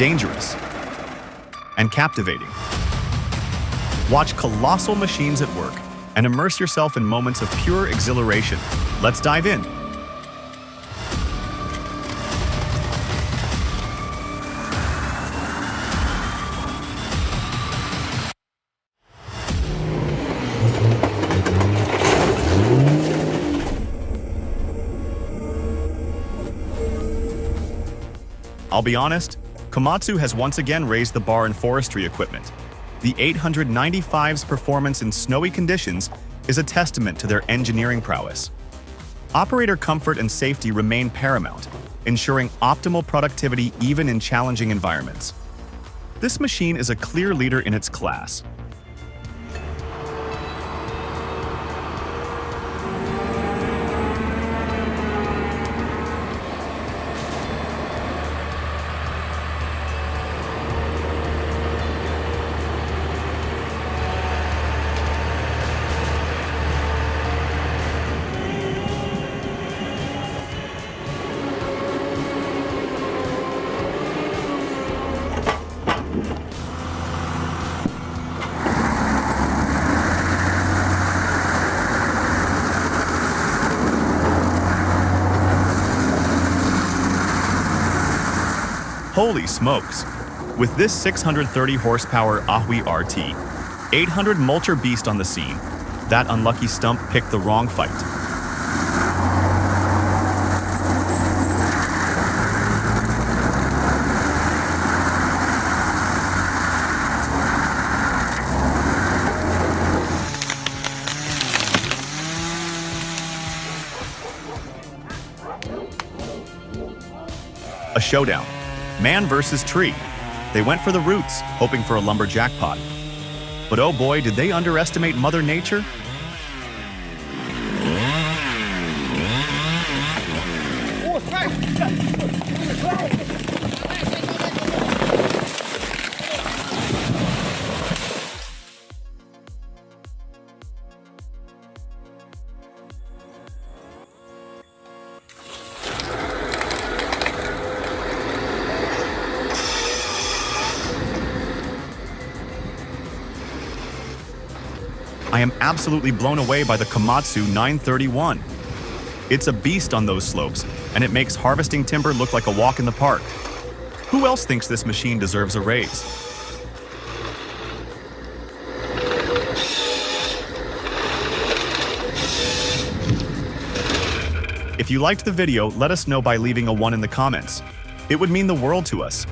dangerous, and captivating. Watch colossal machines at work and immerse yourself in moments of pure exhilaration. Let's dive in. I'll be honest, Komatsu has once again raised the bar in forestry equipment. The 895's performance in snowy conditions is a testament to their engineering prowess. Operator comfort and safety remain paramount, ensuring optimal productivity even in challenging environments. This machine is a clear leader in its class. Holy smokes! With this 630 horsepower Ahui RT, 800 mulcher beast on the scene, that unlucky Stump picked the wrong fight. A showdown. Man versus tree. They went for the roots, hoping for a lumber jackpot. But oh boy, did they underestimate Mother Nature? I am absolutely blown away by the Komatsu 931. It's a beast on those slopes, and it makes harvesting timber look like a walk in the park. Who else thinks this machine deserves a raise? If you liked the video, let us know by leaving a 1 in the comments. It would mean the world to us.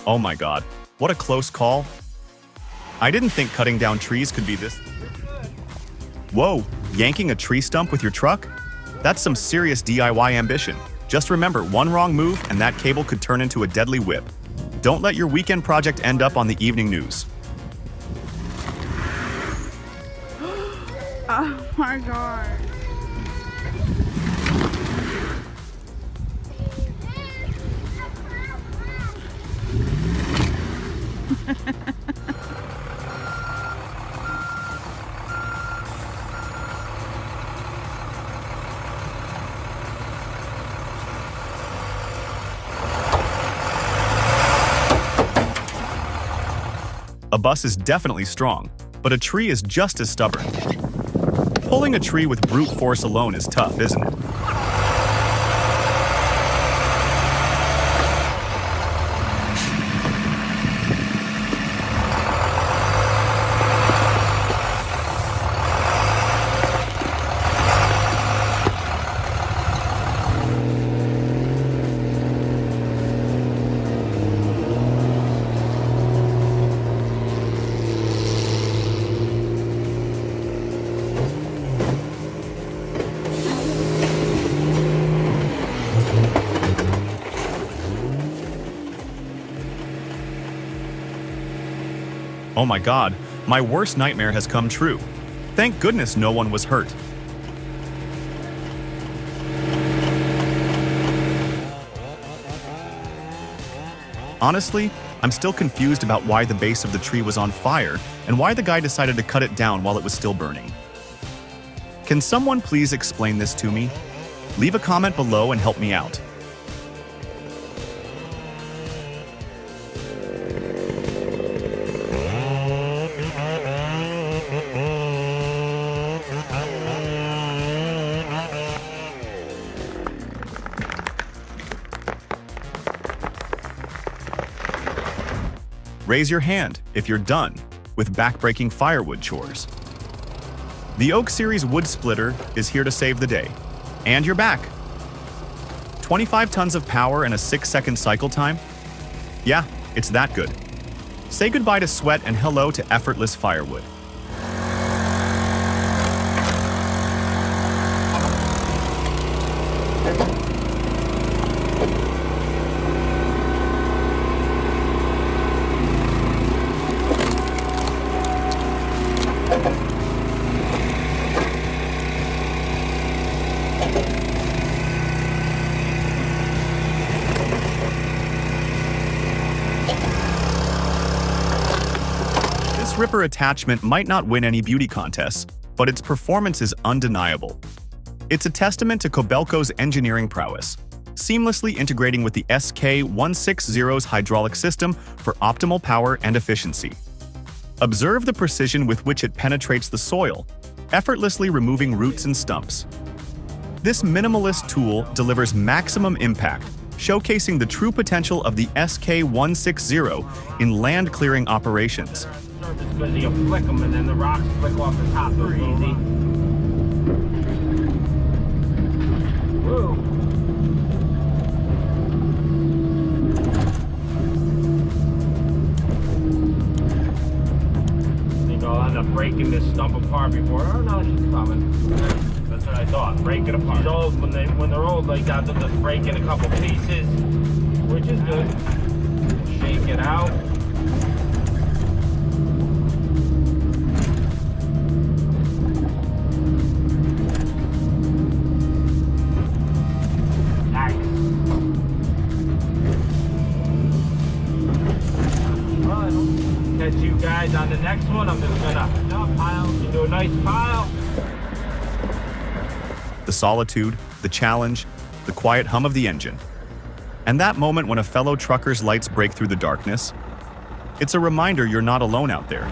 Oh my god, what a close call. I didn't think cutting down trees could be this. Whoa, yanking a tree stump with your truck? That's some serious DIY ambition. Just remember, one wrong move and that cable could turn into a deadly whip. Don't let your weekend project end up on the evening news. Oh my god. A bus is definitely strong, but a tree is just as stubborn. Pulling a tree with brute force alone is tough, isn't it? Oh my god, My worst nightmare has come true. Thank goodness no one was hurt. Honestly, I'm still confused about why the base of the tree was on fire and why the guy decided to cut it down while it was still burning. Can someone please explain this to me? Leave a comment below and help me out. Raise your hand if you're done with backbreaking firewood chores. The Oak Series wood splitter is here to save the day. And you're back. 25 tons of power and a 6-second cycle time? Yeah, it's that good. Say goodbye to sweat and hello to effortless firewood. This ripper attachment might not win any beauty contests, but its performance is undeniable. It's a testament to Kobelco's engineering prowess, seamlessly integrating with the SK160's hydraulic system for optimal power and efficiency. Observe the precision with which it penetrates the soil, effortlessly removing roots and stumps. This minimalist tool delivers maximum impact, showcasing the true potential of the SK160 in land clearing operations. Because you flick them and then the rocks flick off the top. Those easy. Whoa. I think I'll end up breaking this stump apart before. Oh no, she's coming. That's what I thought. Break it apart. She's old. When they're old like that, they'll just break in a couple pieces, which is good. Shake it out. Catch you guys on the next one. I'm just gonna pile into a nice pile. The solitude, the challenge, the quiet hum of the engine. And that moment when a fellow trucker's lights break through the darkness. It's a reminder you're not alone out there.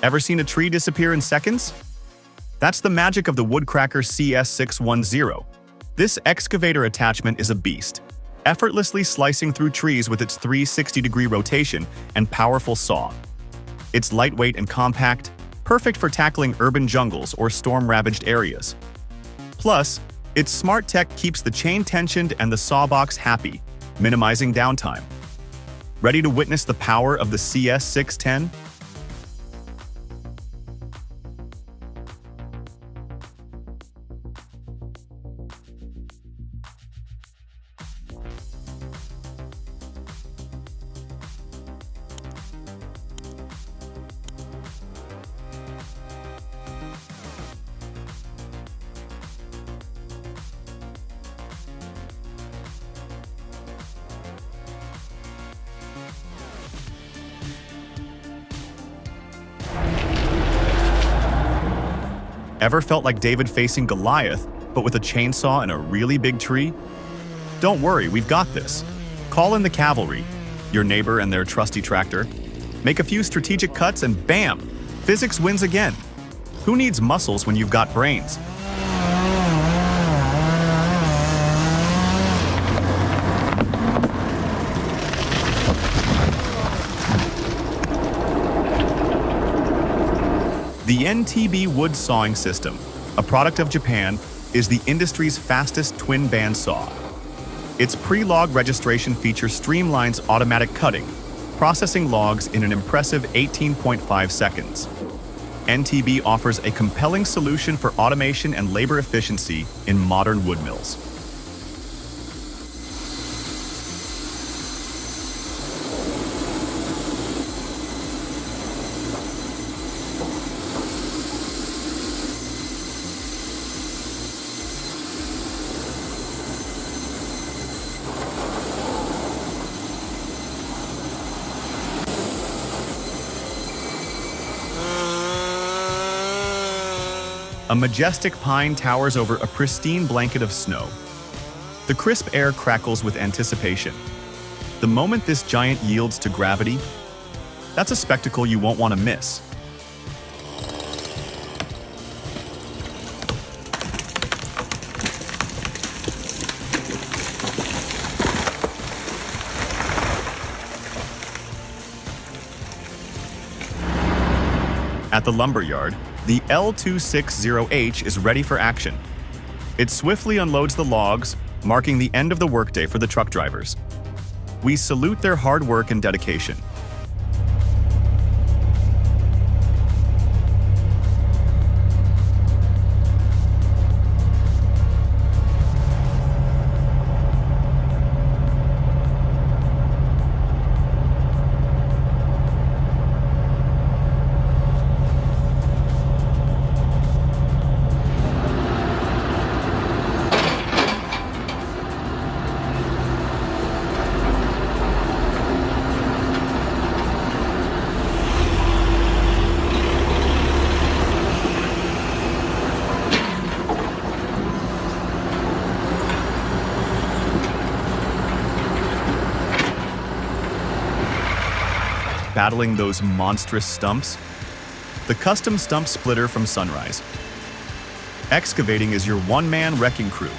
Ever seen a tree disappear in seconds? That's the magic of the Woodcracker CS610. This excavator attachment is a beast, effortlessly slicing through trees with its 360-degree rotation and powerful saw. It's lightweight and compact, perfect for tackling urban jungles or storm-ravaged areas. Plus, its smart tech keeps the chain tensioned and the sawbox happy, minimizing downtime. Ready to witness the power of the CS610? Ever felt like David facing Goliath, but with a chainsaw and a really big tree? Don't worry, we've got this. Call in the cavalry, your neighbor and their trusty tractor. Make a few strategic cuts and bam! Physics wins again. Who needs muscles when you've got brains? The NTB wood sawing system, a product of Japan, is the industry's fastest twin band saw. Its pre-log registration feature streamlines automatic cutting, processing logs in an impressive 18.5 seconds. NTB offers a compelling solution for automation and labor efficiency in modern wood mills. A majestic pine towers over a pristine blanket of snow. The crisp air crackles with anticipation. The moment this giant yields to gravity, that's a spectacle you won't want to miss. At the lumberyard, the L260H is ready for action. It swiftly unloads the logs, marking the end of the workday for the truck drivers. We salute their hard work and dedication. Battling those monstrous stumps? The custom stump splitter from Sunrise. Excavating is your one-man wrecking crew.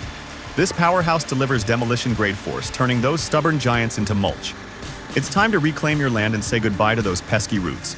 This powerhouse delivers demolition-grade force, turning those stubborn giants into mulch. It's time to reclaim your land and say goodbye to those pesky roots.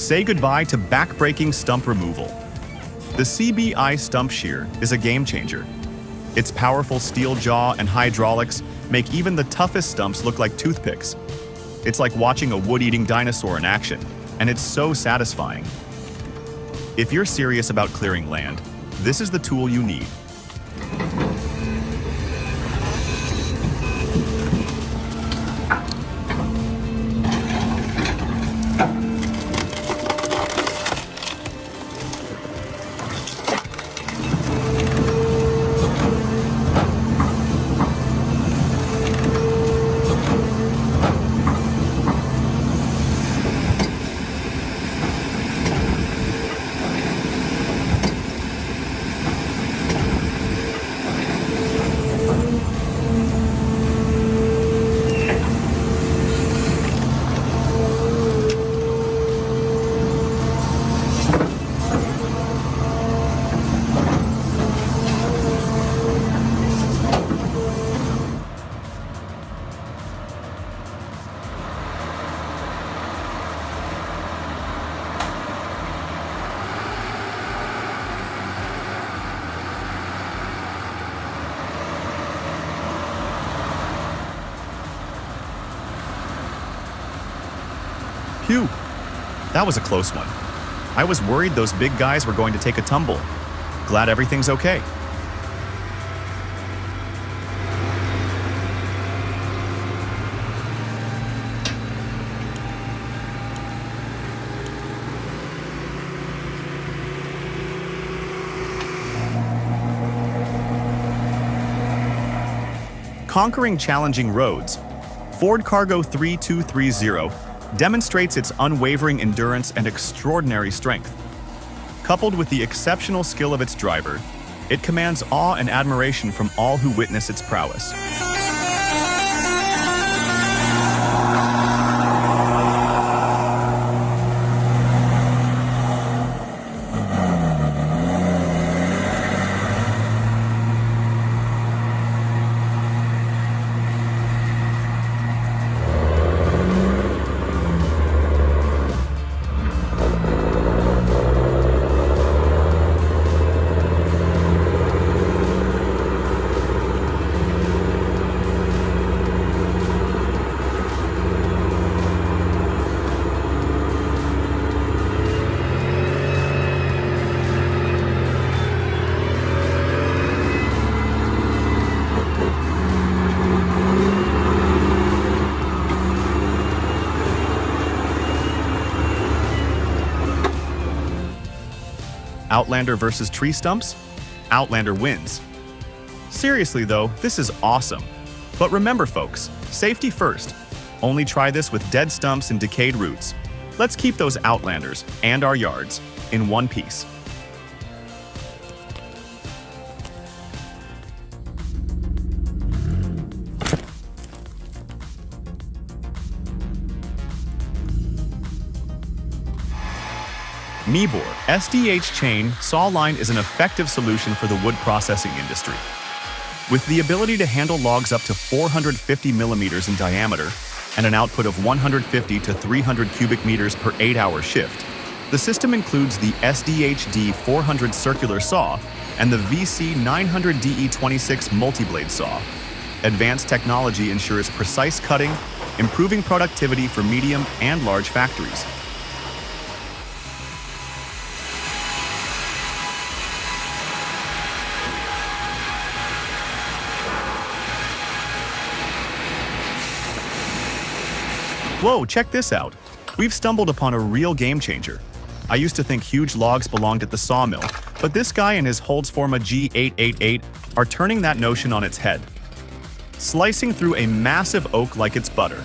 Say goodbye to back-breaking stump removal. The CBI stump shear is a game-changer. Its powerful steel jaw and hydraulics make even the toughest stumps look like toothpicks. It's like watching a wood-eating dinosaur in action, and it's so satisfying. If you're serious about clearing land, this is the tool you need. Phew, that was a close one. I was worried those big guys were going to take a tumble. Glad everything's okay. Conquering challenging roads, Ford Cargo 3230 demonstrates its unwavering endurance and extraordinary strength. Coupled with the exceptional skill of its driver, it commands awe and admiration from all who witness its prowess. Outlander versus tree stumps? Outlander wins. Seriously though, this is awesome. But remember folks, safety first. Only try this with dead stumps and decayed roots. Let's keep those Outlanders and our yards in one piece. Mebor SDH chain saw line is an effective solution for the wood processing industry. With the ability to handle logs up to 450 millimeters in diameter and an output of 150 to 300 cubic meters per 8-hour shift, the system includes the SDH-D 400 circular saw and the VC 900 DE26 multi-blade saw. Advanced technology ensures precise cutting, improving productivity for medium and large factories. Whoa, check this out. We've stumbled upon a real game changer. I used to think huge logs belonged at the sawmill, but this guy and his Holzforma G888 are turning that notion on its head. Slicing through a massive oak like it's butter.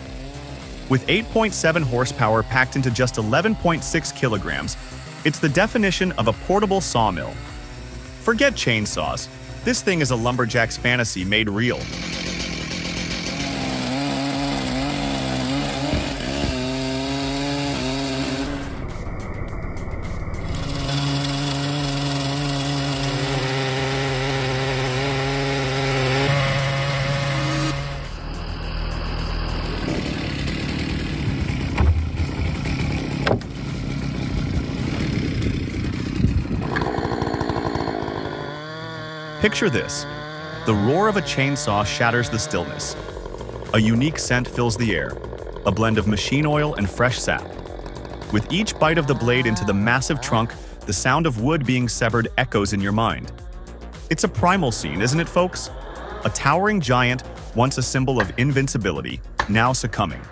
With 8.7 horsepower packed into just 11.6 kilograms, it's the definition of a portable sawmill. Forget chainsaws. This thing is a lumberjack's fantasy made real. Picture this. The roar of a chainsaw shatters the stillness. A unique scent fills the air, a blend of machine oil and fresh sap. With each bite of the blade into the massive trunk, the sound of wood being severed echoes in your mind. It's a primal scene, isn't it, folks? A towering giant, once a symbol of invincibility, now succumbing.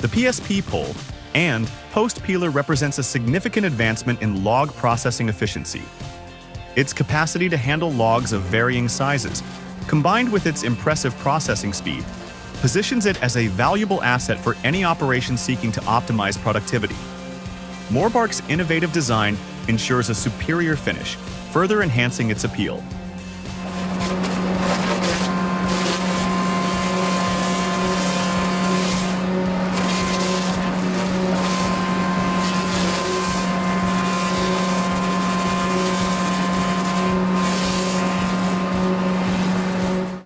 The PSP pole and post peeler represents a significant advancement in log processing efficiency. Its capacity to handle logs of varying sizes, combined with its impressive processing speed, positions it as a valuable asset for any operation seeking to optimize productivity. Moorbark's innovative design ensures a superior finish, further enhancing its appeal.